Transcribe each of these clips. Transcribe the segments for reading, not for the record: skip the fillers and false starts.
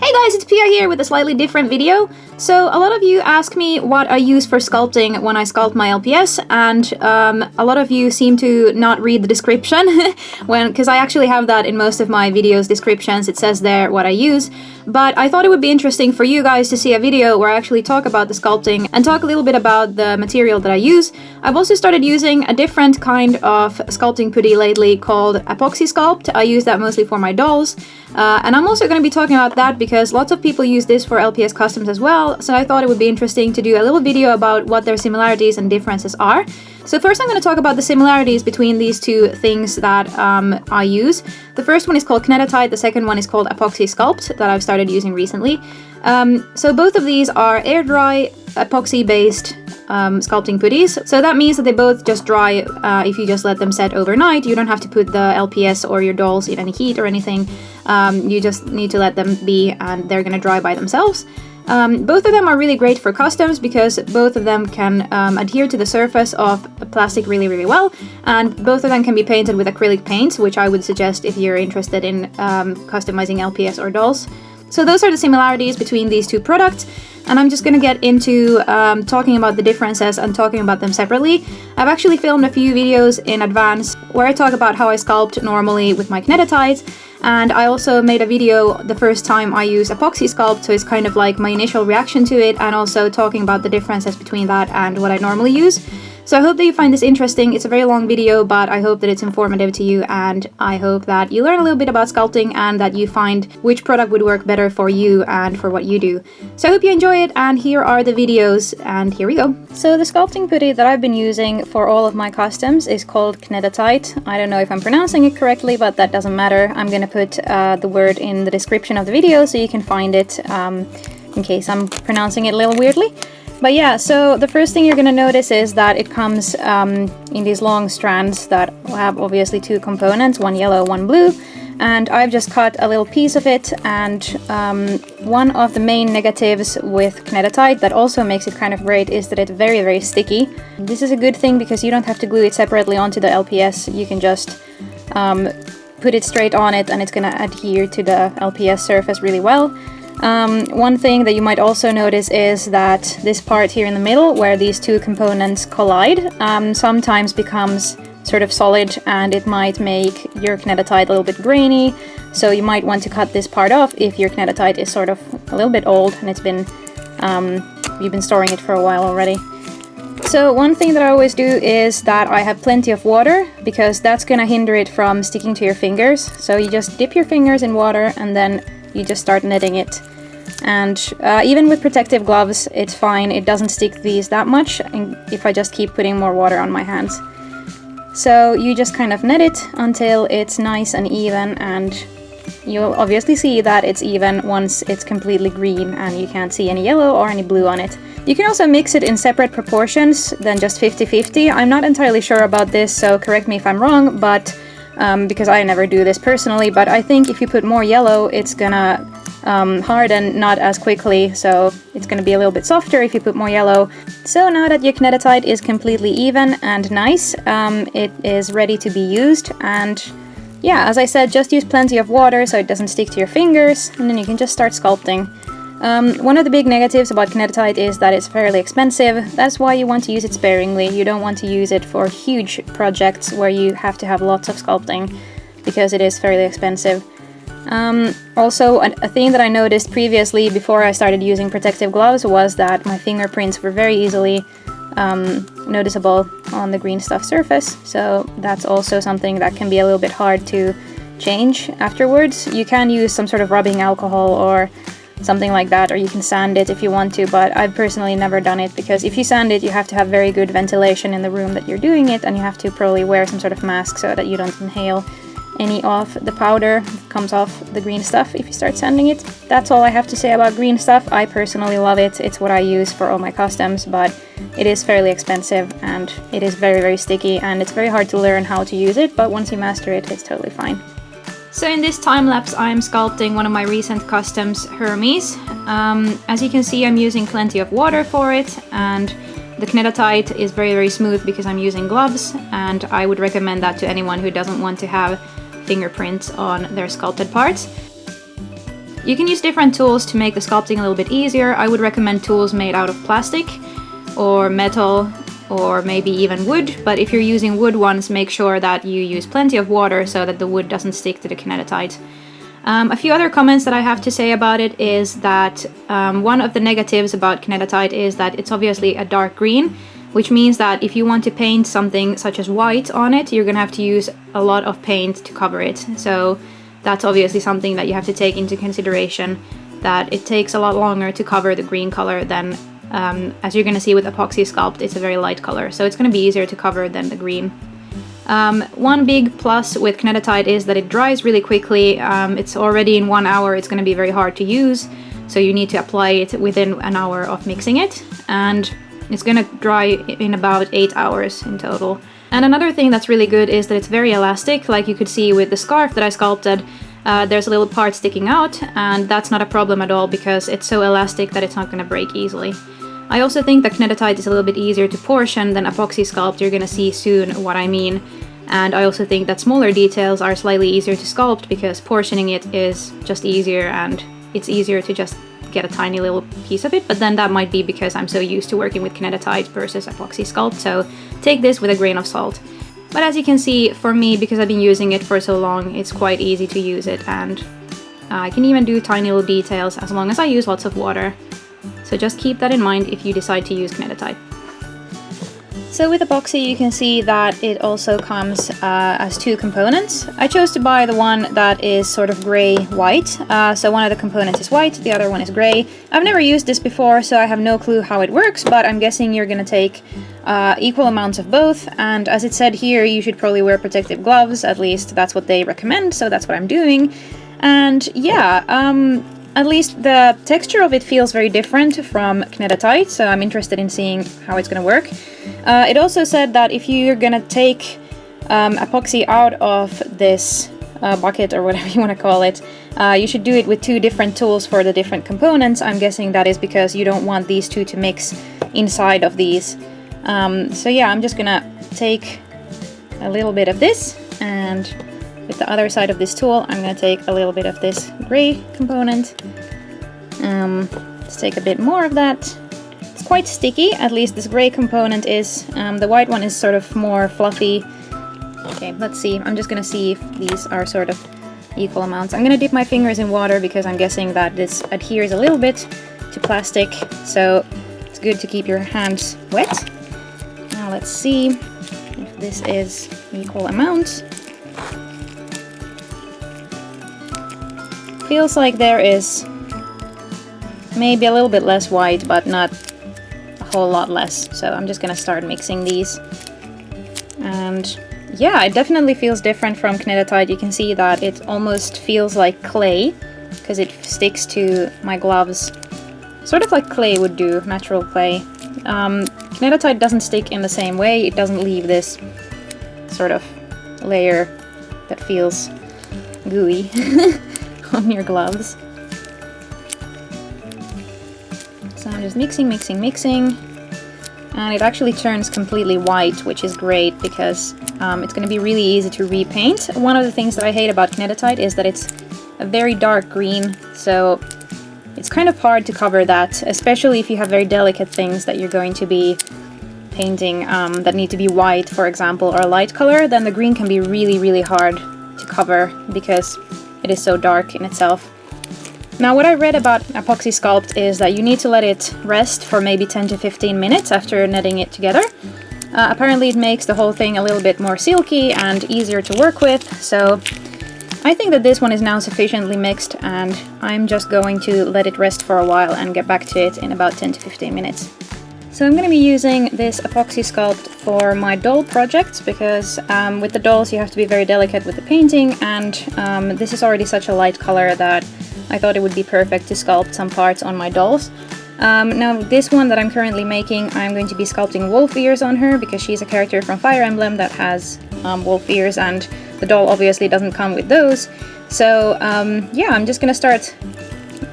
Hey guys, it's Pia here with a slightly different video. So a lot of you ask me what I use for sculpting when I sculpt my LPS, and a lot of you seem to not read the description because I actually have that in most of my videos descriptions. It says there what I use, but I thought it would be interesting for you guys to see a video where I actually talk about the sculpting and talk a little bit about the material that I use. I've also started using a different kind of sculpting putty lately called Apoxie Sculpt. I use that mostly for my dolls, and I'm also going to be talking about that because lots of people use this for LPS customs as well, so I thought it would be interesting to do a little video about what their similarities and differences are. So first I'm going to talk about the similarities between these two things that I use. The first one is called Kneadatite, the second one is called Apoxie Sculpt that I've started using recently. So both of these are air dry, epoxy based sculpting putties. So that means that they both just dry if you just let them set overnight. You don't have to put the LPS or your dolls in any heat or anything. You just need to let them be and they're going to dry by themselves. Both of them are really great for customs because both of them can adhere to the surface of plastic really well, and both of them can be painted with acrylic paints, which I would suggest if you're interested in customizing LPS or dolls. So those are the similarities between these two products, and I'm just going to get into talking about the differences and talking about them separately. I've actually filmed a few videos in advance where I talk about how I sculpt normally with my Kneadatite, and I also made a video the first time I use Apoxie Sculpt, so it's kind of like my initial reaction to it, and also talking about the differences between that and what I normally use. So I hope that you find this interesting. It's a very long video, but I hope that it's informative to you, and I hope that you learn a little bit about sculpting and that you find which product would work better for you and for what you do. So I hope you enjoy it, and here are the videos, and here we go. So the sculpting putty that I've been using for all of my customs is called Kneadatite. I don't know if I'm pronouncing it correctly, but that doesn't matter. I'm gonna put the word in the description of the video so you can find it in case I'm pronouncing it a little weirdly. But yeah, so the first thing you're going to notice is that it comes in these long strands that have obviously two components, one yellow, one blue. And I've just cut a little piece of it, and one of the main negatives with Kneadatite that also makes it kind of great is that it's very sticky. This is a good thing because you don't have to glue it separately onto the LPS. You can just put it straight on it and it's going to adhere to the LPS surface really well. One thing that you might also notice is that this part here in the middle, where these two components collide, sometimes becomes sort of solid, and it might make your Kneadatite a little bit grainy, so you might want to cut this part off if your Kneadatite is sort of a little bit old and it's been you've been storing it for a while already. So one thing that I always do is that I have plenty of water, because that's gonna hinder it from sticking to your fingers. So you just dip your fingers in water and then you just start knitting it. And even with protective gloves, it's fine. It doesn't stick these that much if I just keep putting more water on my hands. So you just kind of knit it until it's nice and even, and you'll obviously see that it's even once it's completely green and you can't see any yellow or any blue on it. You can also mix it in separate proportions than just 50-50. I'm not entirely sure about this, so correct me if I'm wrong, but because I never do this personally, but I think if you put more yellow, it's gonna harden not as quickly, so it's gonna be a little bit softer if you put more yellow. So now that your Kneadatite is completely even and nice, it is ready to be used, and yeah, as I said, just use plenty of water so it doesn't stick to your fingers, and then you can just start sculpting. One of the big negatives about Kneadatite is that it's fairly expensive. That's why you want to use it sparingly. You don't want to use it for huge projects where you have to have lots of sculpting, because it is fairly expensive. Also, a thing that I noticed previously before I started using protective gloves was that my fingerprints were very easily noticeable on the green stuff surface, so that's also something that can be a little bit hard to change afterwards. You can use some sort of rubbing alcohol or something like that, or you can sand it if you want to, but I've personally never done it, because if you sand it, you have to have very good ventilation in the room that you're doing it, and you have to probably wear some sort of mask so that you don't inhale any of the powder that comes off the green stuff if you start sanding it. That's all I have to say about green stuff. I personally love it. It's what I use for all my customs, but it is fairly expensive and it is very sticky, and it's very hard to learn how to use it, but once you master it, it's totally fine. So in this time lapse, I'm sculpting one of my recent customs, Hermes. As you can see, I'm using plenty of water for it, and the Kneadatite is very smooth because I'm using gloves, and I would recommend that to anyone who doesn't want to have fingerprints on their sculpted parts. You can use different tools to make the sculpting a little bit easier. I would recommend tools made out of plastic or metal or maybe even wood, but if you're using wood ones, make sure that you use plenty of water so that the wood doesn't stick to the Kneadatite. A few other comments that I have to say about it is that one of the negatives about Kneadatite is that it's obviously a dark green, which means that if you want to paint something such as white on it, you're gonna have to use a lot of paint to cover it. So that's obviously something that you have to take into consideration, that it takes a lot longer to cover the green color than as you're going to see with Apoxie Sculpt, it's a very light color, so it's going to be easier to cover than the green. One big plus with Kneadatite is that it dries really quickly. It's already in 1 hour, it's going to be very hard to use, so you need to apply it within an hour of mixing it, and it's going to dry in about 8 hours in total. And another thing that's really good is that it's very elastic, like you could see with the scarf that I sculpted. There's a little part sticking out, and that's not a problem at all because it's so elastic that it's not going to break easily. I also think that Kneadatite is a little bit easier to portion than Apoxie Sculpt. You're going to see soon what I mean. And I also think that smaller details are slightly easier to sculpt because portioning it is just easier, and it's easier to just get a tiny little piece of it, but then that might be because I'm so used to working with Kneadatite versus Apoxie Sculpt, so take this with a grain of salt. But as you can see, for me, because I've been using it for so long, it's quite easy to use it, and I can even do tiny little details as long as I use lots of water. So just keep that in mind if you decide to use Kneadatite. So with Epoxy, you can see that it also comes as two components. I chose to buy the one that is sort of gray-white. So one of the components is white, the other one is gray. I've never used this before, so I have no clue how it works, but I'm guessing you're gonna take equal amounts of both. And as it said here, you should probably wear protective gloves. At least that's what they recommend, so that's what I'm doing. And yeah, at least the texture of it feels very different from Kneadatite, so I'm interested in seeing how it's gonna work. It also said that if you're gonna take epoxy out of this bucket, or whatever you want to call it, you should do it with two different tools for the different components. I'm guessing that is because you don't want these two to mix inside of these. So yeah, I'm just gonna take a little bit of this, and with the other side of this tool, I'm going to take a little bit of this gray component. Let's take a bit more of that. It's quite sticky, at least this gray component is. The white one is sort of more fluffy. Okay, let's see. I'm just going to see if these are sort of equal amounts. I'm going to dip my fingers in water because I'm guessing that this adheres a little bit to plastic, so it's good to keep your hands wet. Now let's see if this is equal amounts. Feels like there is maybe a little bit less white, but not a whole lot less. So I'm just gonna start mixing these. And yeah, it definitely feels different from Kneadatite. You can see that it almost feels like clay because it sticks to my gloves, sort of like clay would do, natural clay. Kneadatite doesn't stick in the same way. It doesn't leave this sort of layer that feels gooey on your gloves. So I'm just mixing, and it actually turns completely white, which is great because it's going to be really easy to repaint. One of the things that I hate about Kneadatite is that it's a very dark green, so it's kind of hard to cover that, especially if you have very delicate things that you're going to be painting that need to be white, for example, or a light color. Then the green can be really, really hard to cover because it is so dark in itself. Now, what I read about Apoxie Sculpt is that you need to let it rest for maybe 10 to 15 minutes after netting it together. Apparently it makes the whole thing a little bit more silky and easier to work with, so I think that this one is now sufficiently mixed, and I'm just going to let it rest for a while and get back to it in about 10 to 15 minutes. So I'm going to be using this Apoxie Sculpt for my doll projects because with the dolls you have to be very delicate with the painting, and this is already such a light color that I thought it would be perfect to sculpt some parts on my dolls. Now this one that I'm currently making, I'm going to be sculpting wolf ears on her because she's a character from Fire Emblem that has wolf ears, and the doll obviously doesn't come with those. So yeah, I'm just gonna start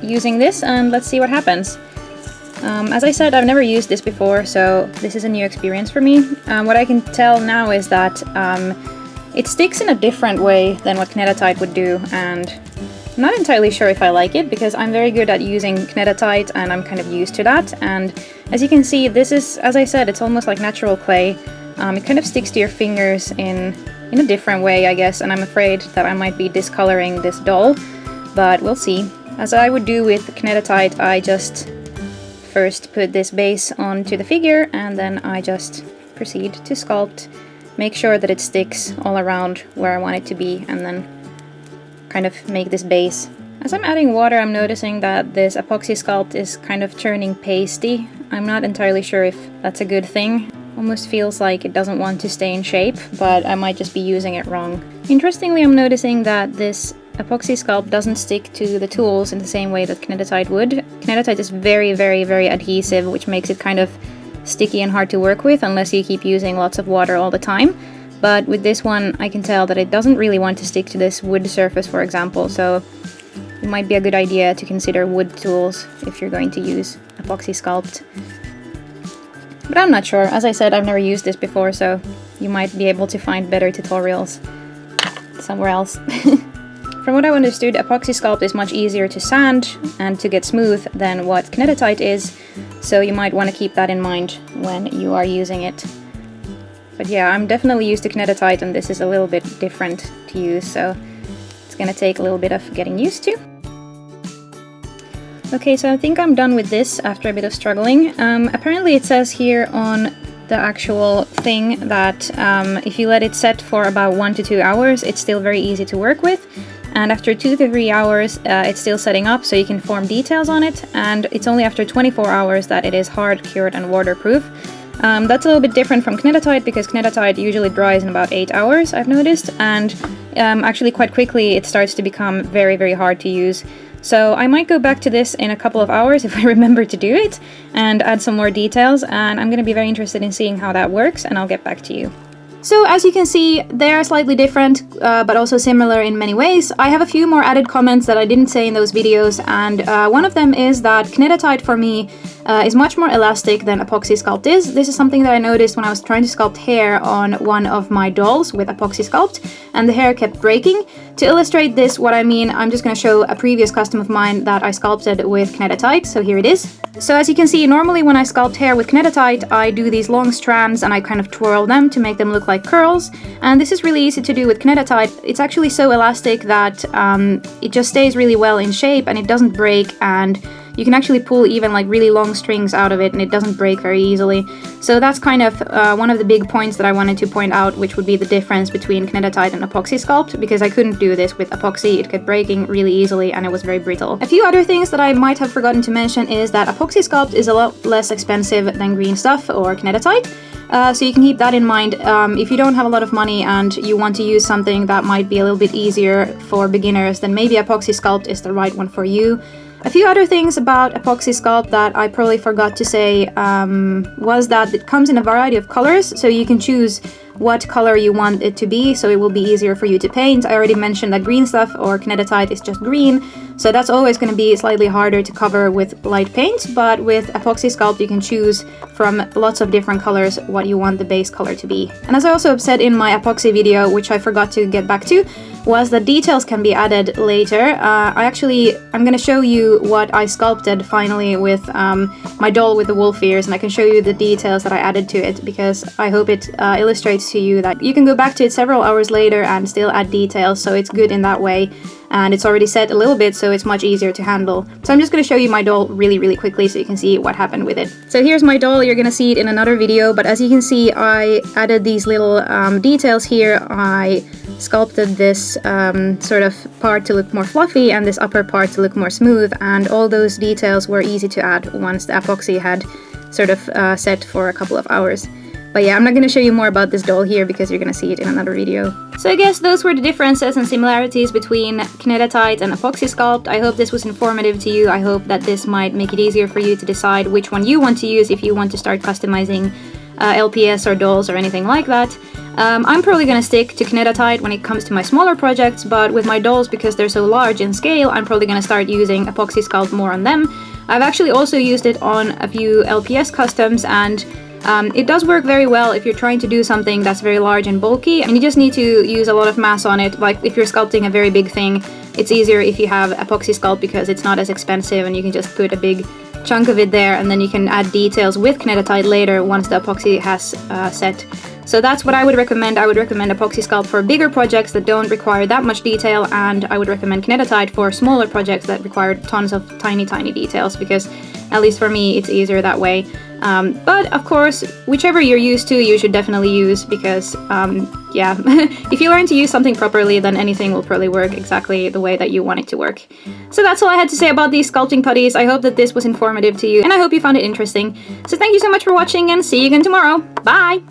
using this and let's see what happens. As I said, I've never used this before, so this is a new experience for me. What I can tell now is that it sticks in a different way than what Kneadatite would do, and I'm not entirely sure if I like it because I'm very good at using Kneadatite and I'm kind of used to that. And as you can see, this is, as I said, it's almost like natural clay. It kind of sticks to your fingers in a different way, I guess, and I'm afraid that I might be discoloring this doll, but we'll see. As I would do with Kneadatite, I just first put this base onto the figure and then I just proceed to sculpt, make sure that it sticks all around where I want it to be, and then kind of make this base. As I'm adding water, I'm noticing that this Apoxie Sculpt is kind of turning pasty. I'm not entirely sure if that's a good thing. Almost feels like it doesn't want to stay in shape, but I might just be using it wrong. Interestingly, I'm noticing that this Apoxie Sculpt doesn't stick to the tools in the same way that Kneadatite would. Kneadatite is very, very, very adhesive, which makes it kind of sticky and hard to work with unless you keep using lots of water all the time. But with this one, I can tell that it doesn't really want to stick to this wood surface, for example, so it might be a good idea to consider wood tools if you're going to use Apoxie Sculpt. But I'm not sure. As I said, I've never used this before, so you might be able to find better tutorials somewhere else. From what I understood, Apoxie Sculpt is much easier to sand and to get smooth than what Kneadatite is, so you might want to keep that in mind when you are using it. But yeah, I'm definitely used to Kneadatite and this is a little bit different to use, so it's gonna take a little bit of getting used to. Okay, so I think I'm done with this after a bit of struggling. Apparently it says here on the actual thing that if you let it set for about 1 to 2 hours, it's still very easy to work with. And after 2 to 3 hours, it's still setting up, so you can form details on it. And it's only after 24 hours that it is hard, cured, and waterproof. That's a little bit different from Kneadatite because Kneadatite usually dries in about 8 hours, I've noticed, and actually quite quickly it starts to become very, very hard to use. So I might go back to this in a couple of hours if I remember to do it and add some more details, and I'm going to be very interested in seeing how that works, and I'll get back to you. So as you can see, they are slightly different, but also similar in many ways. I have a few more added comments that I didn't say in those videos, and one of them is that Kneadatite for me is much more elastic than Apoxie Sculpt is. This is something that I noticed when I was trying to sculpt hair on one of my dolls with Apoxie Sculpt, and the hair kept breaking. To illustrate this, what I mean, I'm just going to show a previous custom of mine that I sculpted with Kneadatite, so here it is. So as you can see, normally when I sculpt hair with Kneadatite, I do these long strands and I kind of twirl them to make them look like curls, and this is really easy to do with Kneadatite. It's actually so elastic that it just stays really well in shape and it doesn't break, and you can actually pull even like really long strings out of it and it doesn't break very easily. So that's kind of one of the big points that I wanted to point out, which would be the difference between Kneadatite and Apoxie Sculpt, because I couldn't do this with Epoxy. It kept breaking really easily and it was very brittle. A few other things that I might have forgotten to mention is that Apoxie Sculpt is a lot less expensive than green stuff or Kneadatite. So you can keep that in mind. If you don't have a lot of money and you want to use something that might be a little bit easier for beginners, then maybe Apoxie Sculpt is the right one for you. A few other things about Apoxie Sculpt that I probably forgot to say was that it comes in a variety of colors, so you can choose what color you want it to be, so it will be easier for you to paint. I already mentioned that green stuff or Kneadatite is just green, so that's always going to be slightly harder to cover with light paint, but with Apoxie Sculpt you can choose from lots of different colors what you want the base color to be. And as I also said in my epoxy video, which I forgot to get back to, was that details can be added later. I'm going to show you what I sculpted finally with my doll with the wolf ears, and I can show you the details that I added to it, because I hope it illustrates to you that you can go back to it several hours later and still add details, so it's good in that way. And it's already set a little bit, so it's much easier to handle. So I'm just going to show you my doll really quickly so you can see what happened with it. So here's my doll. You're going to see it in another video, but as you can see, I added these little details here. I sculpted this sort of part to look more fluffy and this upper part to look more smooth, and all those details were easy to add once the epoxy had sort of set for a couple of hours. But yeah, I'm not going to show you more about this doll here because you're going to see it in another video. So I guess those were the differences and similarities between Kneadatite and Apoxie Sculpt. I hope this was informative to you. I hope that this might make it easier for you to decide which one you want to use if you want to start customizing LPS or dolls or anything like that. I'm probably going to stick to Kneadatite when it comes to my smaller projects, but with my dolls, because they're so large in scale, I'm probably going to start using Apoxie Sculpt more on them. I've actually also used it on a few LPS customs, and it does work very well if you're trying to do something that's very large and bulky, and you just need to use a lot of mass on it. Like if you're sculpting a very big thing, it's easier if you have Apoxie Sculpt because it's not as expensive and you can just put a big chunk of it there, and then you can add details with Kneadatite later once the epoxy has set. So that's what I would recommend. I would recommend Apoxie Sculpt for bigger projects that don't require that much detail, and I would recommend Kneadatite for smaller projects that require tons of tiny details, because at least for me it's easier that way. But of course, whichever you're used to, you should definitely use, because yeah, if you learn to use something properly, then anything will probably work exactly the way that you want it to work. So that's all I had to say about these sculpting putties. I hope that this was informative to you, and I hope you found it interesting. So thank you so much for watching, and see you again tomorrow. Bye!